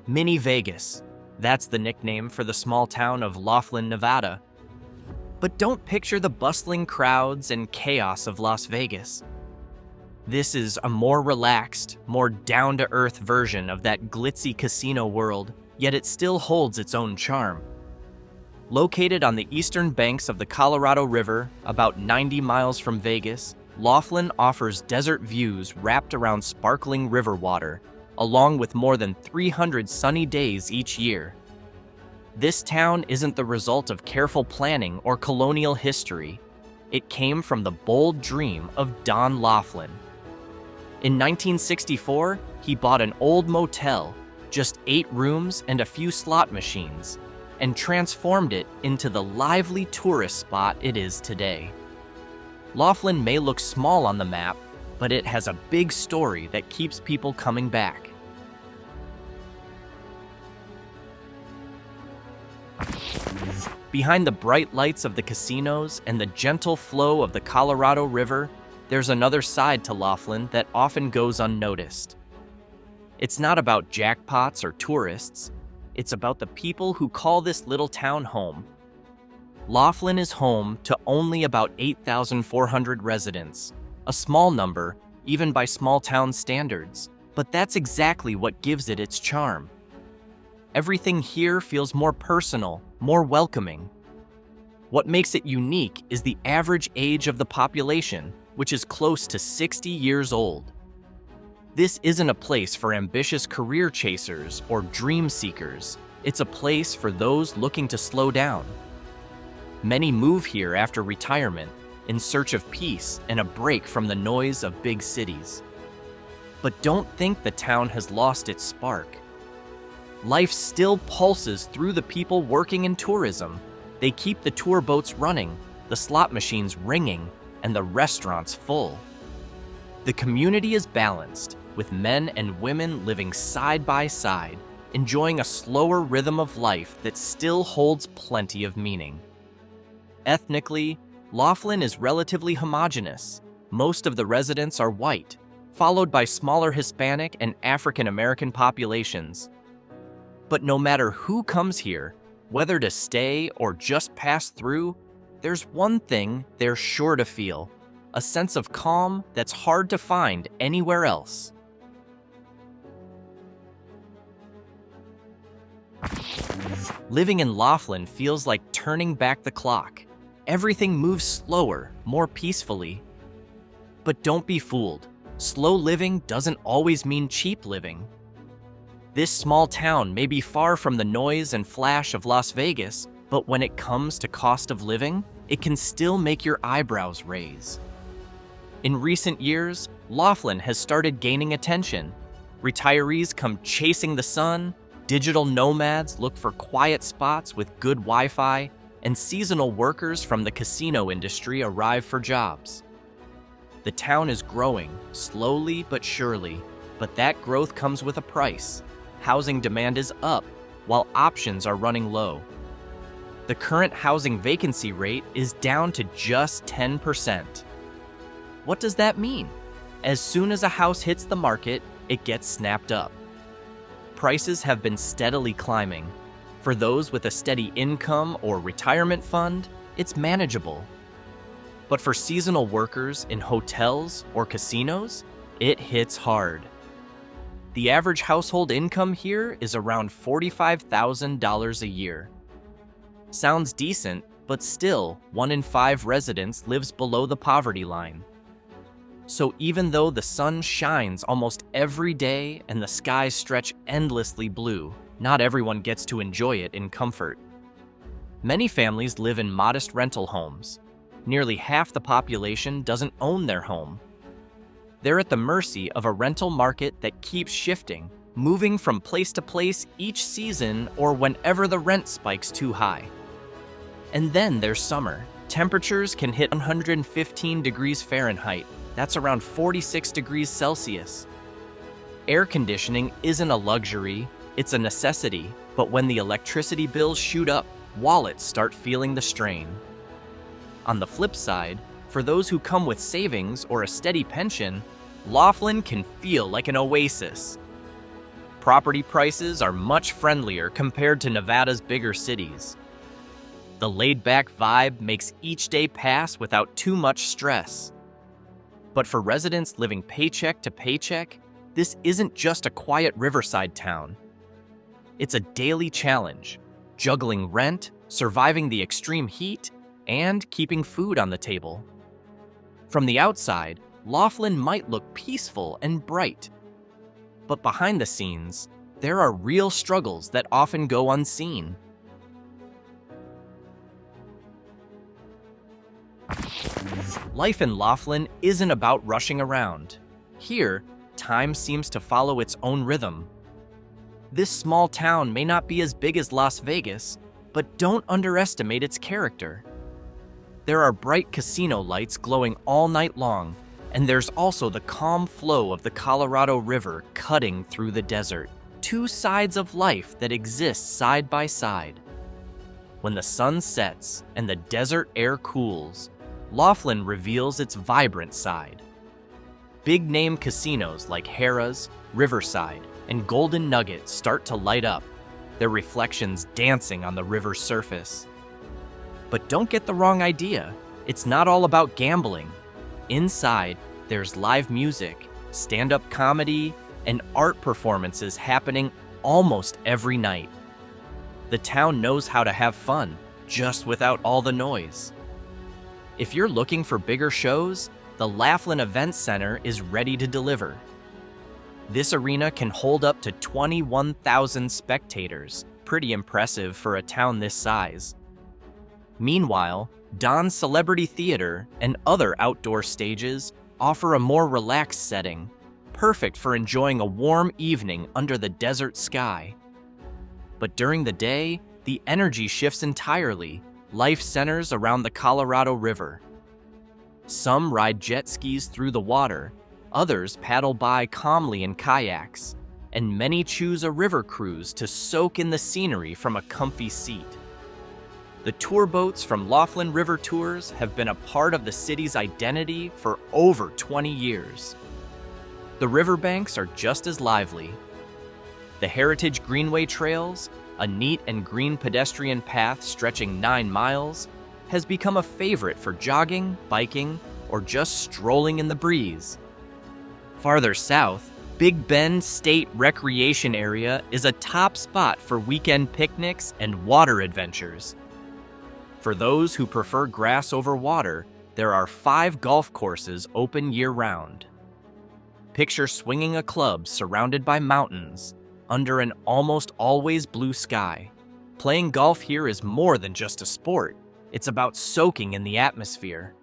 Mini Vegas. That's the nickname for the small town of Laughlin, Nevada. But don't picture the bustling crowds and chaos of Las Vegas. This is a more relaxed, more down-to-earth version of that glitzy casino world, yet it still holds its own charm. Located on the eastern banks of the Colorado River, about 90 miles from Vegas, Laughlin offers desert views wrapped around sparkling river water, along with more than 300 sunny days each year. This town isn't the result of careful planning or colonial history. It came from the bold dream of Don Laughlin. In 1964, he bought an old motel, just 8 rooms and a few slot machines, and transformed it into the lively tourist spot it is today. Laughlin may look small on the map, but it has a big story that keeps people coming back. Behind the bright lights of the casinos and the gentle flow of the Colorado River, there's another side to Laughlin that often goes unnoticed. It's not about jackpots or tourists. It's about the people who call this little town home. Laughlin is home to only about 8,400 residents, a small number, even by small town standards, but that's exactly what gives it its charm. Everything here feels more personal, more welcoming. What makes it unique is the average age of the population, which is close to 60 years old. This isn't a place for ambitious career chasers or dream seekers. It's a place for those looking to slow down. Many move here after retirement, in search of peace and a break from the noise of big cities. But don't think the town has lost its spark. Life still pulses through the people working in tourism. They keep the tour boats running, the slot machines ringing, and the restaurants full. The community is balanced, with men and women living side by side, enjoying a slower rhythm of life that still holds plenty of meaning. Ethnically, Laughlin is relatively homogeneous. Most of the residents are white, followed by smaller Hispanic and African American populations. But no matter who comes here, whether to stay or just pass through, there's one thing they're sure to feel: a sense of calm that's hard to find anywhere else. Living in Laughlin feels like turning back the clock. Everything moves slower, more peacefully. But don't be fooled. Slow living doesn't always mean cheap living. This small town may be far from the noise and flash of Las Vegas, but when it comes to cost of living, it can still make your eyebrows raise. In recent years, Laughlin has started gaining attention. Retirees come chasing the sun, digital nomads look for quiet spots with good Wi-Fi, and seasonal workers from the casino industry arrive for jobs. The town is growing, slowly but surely, but that growth comes with a price. Housing demand is up, while options are running low. The current housing vacancy rate is down to just 10%. What does that mean? As soon as a house hits the market, it gets snapped up. Prices have been steadily climbing. For those with a steady income or retirement fund, it's manageable. But for seasonal workers in hotels or casinos, it hits hard. The average household income here is around $45,000 a year. Sounds decent, but still, 1 in 5 residents lives below the poverty line. So even though the sun shines almost every day and the skies stretch endlessly blue, not everyone gets to enjoy it in comfort. Many families live in modest rental homes. Nearly half the population doesn't own their home. They're at the mercy of a rental market that keeps shifting, moving from place to place each season or whenever the rent spikes too high. And then there's summer. Temperatures can hit 115 degrees Fahrenheit. That's around 46 degrees Celsius. Air conditioning isn't a luxury, it's a necessity, but when the electricity bills shoot up, wallets start feeling the strain. On the flip side, for those who come with savings or a steady pension, Laughlin can feel like an oasis. Property prices are much friendlier compared to Nevada's bigger cities. The laid-back vibe makes each day pass without too much stress. But for residents living paycheck to paycheck, this isn't just a quiet riverside town. It's a daily challenge, juggling rent, surviving the extreme heat, and keeping food on the table. From the outside, Laughlin might look peaceful and bright. But behind the scenes, there are real struggles that often go unseen. Life in Laughlin isn't about rushing around. Here, time seems to follow its own rhythm. This small town may not be as big as Las Vegas, but don't underestimate its character. There are bright casino lights glowing all night long, and there's also the calm flow of the Colorado River cutting through the desert. Two sides of life that exist side by side. When the sun sets and the desert air cools, Laughlin reveals its vibrant side. Big-name casinos like Harrah's, Riverside, and Golden Nugget start to light up, their reflections dancing on the river's surface. But don't get the wrong idea. It's not all about gambling. Inside, there's live music, stand-up comedy, and art performances happening almost every night. The town knows how to have fun, just without all the noise. If you're looking for bigger shows, the Laughlin Event Center is ready to deliver. This arena can hold up to 21,000 spectators, pretty impressive for a town this size. Meanwhile, Don's Celebrity Theater and other outdoor stages offer a more relaxed setting, perfect for enjoying a warm evening under the desert sky. But during the day, the energy shifts entirely. Life centers around the Colorado River. Some ride jet skis through the water, others paddle by calmly in kayaks, and many choose a river cruise to soak in the scenery from a comfy seat. The tour boats from Laughlin River Tours have been a part of the city's identity for over 20 years. The riverbanks are just as lively. The Heritage Greenway Trails, a neat and green pedestrian path stretching 9 miles, has become a favorite for jogging, biking, or just strolling in the breeze. Farther south, Big Bend State Recreation Area is a top spot for weekend picnics and water adventures. For those who prefer grass over water, there are 5 golf courses open year-round. Picture swinging a club surrounded by mountains, under an almost always blue sky. Playing golf here is more than just a sport. It's about soaking in the atmosphere.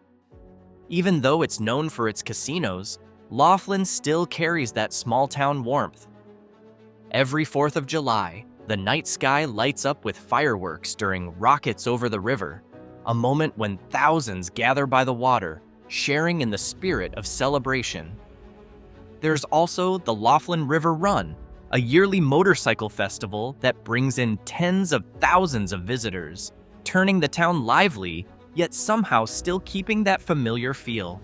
Even though it's known for its casinos, Laughlin still carries that small-town warmth. Every 4th of July, the night sky lights up with fireworks during Rockets Over the River, a moment when thousands gather by the water, sharing in the spirit of celebration. There's also the Laughlin River Run, a yearly motorcycle festival that brings in tens of thousands of visitors, turning the town lively, yet somehow still keeping that familiar feel.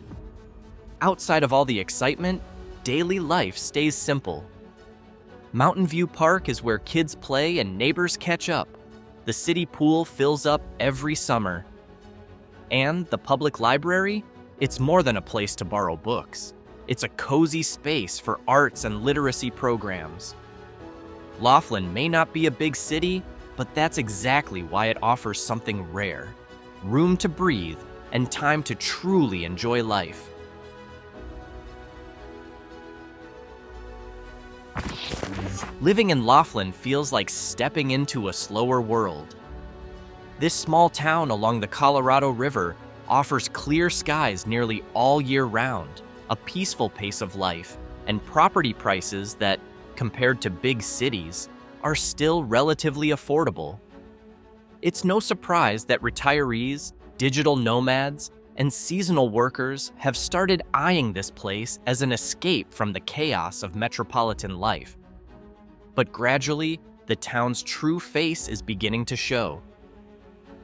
Outside of all the excitement, daily life stays simple. Mountain View Park is where kids play and neighbors catch up. The city pool fills up every summer. And the public library? It's more than a place to borrow books. It's a cozy space for arts and literacy programs. Laughlin may not be a big city, but that's exactly why it offers something rare: room to breathe and time to truly enjoy life. Living in Laughlin feels like stepping into a slower world. This small town along the Colorado River offers clear skies nearly all year round, a peaceful pace of life, and property prices that, compared to big cities, are still relatively affordable. It's no surprise that retirees, digital nomads, and seasonal workers have started eyeing this place as an escape from the chaos of metropolitan life. But gradually, the town's true face is beginning to show.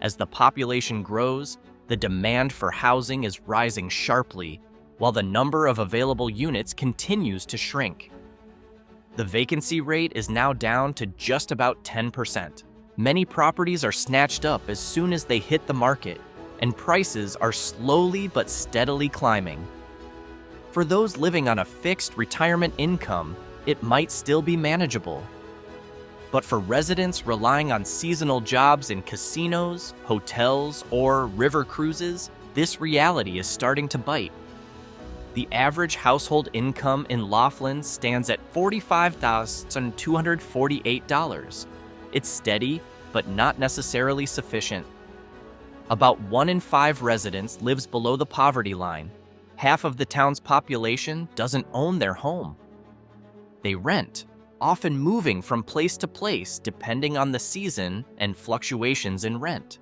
As the population grows, The demand for housing is rising sharply, while the number of available units continues to shrink. The vacancy rate is now down to just about 10%. Many properties are snatched up as soon as they hit the market, and prices are slowly but steadily climbing. For those living on a fixed retirement income, it might still be manageable. But for residents relying on seasonal jobs in casinos, hotels, or river cruises, this reality is starting to bite. The average household income in Laughlin stands at $45,248. It's steady, but not necessarily sufficient. About 1 in 5 residents lives below the poverty line. Half of the town's population doesn't own their home. They rent, often moving from place to place depending on the season and fluctuations in rent.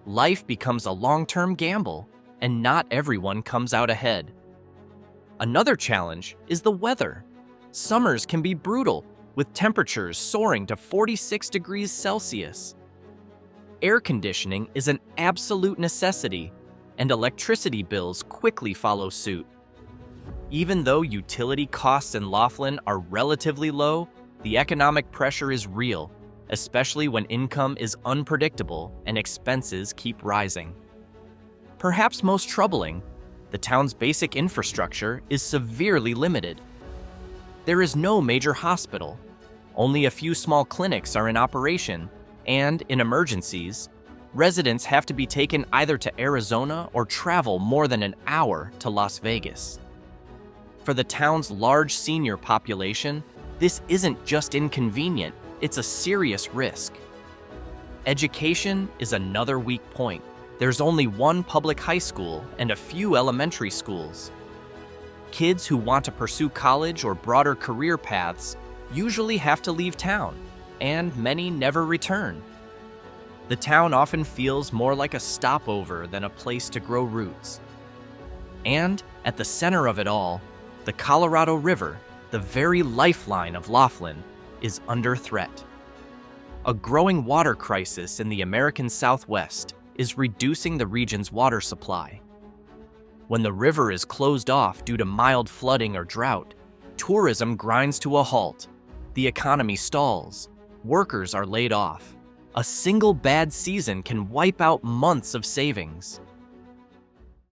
Life becomes a long-term gamble, and not everyone comes out ahead. Another challenge is the weather. Summers can be brutal, with temperatures soaring to 46 degrees Celsius. Air conditioning is an absolute necessity, and electricity bills quickly follow suit. Even though utility costs in Laughlin are relatively low, the economic pressure is real, especially when income is unpredictable and expenses keep rising. Perhaps most troubling, the town's basic infrastructure is severely limited. There is no major hospital. Only a few small clinics are in operation, and in emergencies, residents have to be taken either to Arizona or travel more than an hour to Las Vegas. For the town's large senior population, this isn't just inconvenient, it's a serious risk. Education is another weak point. There's only one public high school and a few elementary schools. Kids who want to pursue college or broader career paths usually have to leave town, and many never return. The town often feels more like a stopover than a place to grow roots. And at the center of it all, the Colorado River, the very lifeline of Laughlin, is under threat. A growing water crisis in the American Southwest is reducing the region's water supply. When the river is closed off due to mild flooding or drought, tourism grinds to a halt, the economy stalls, workers are laid off. A single bad season can wipe out months of savings.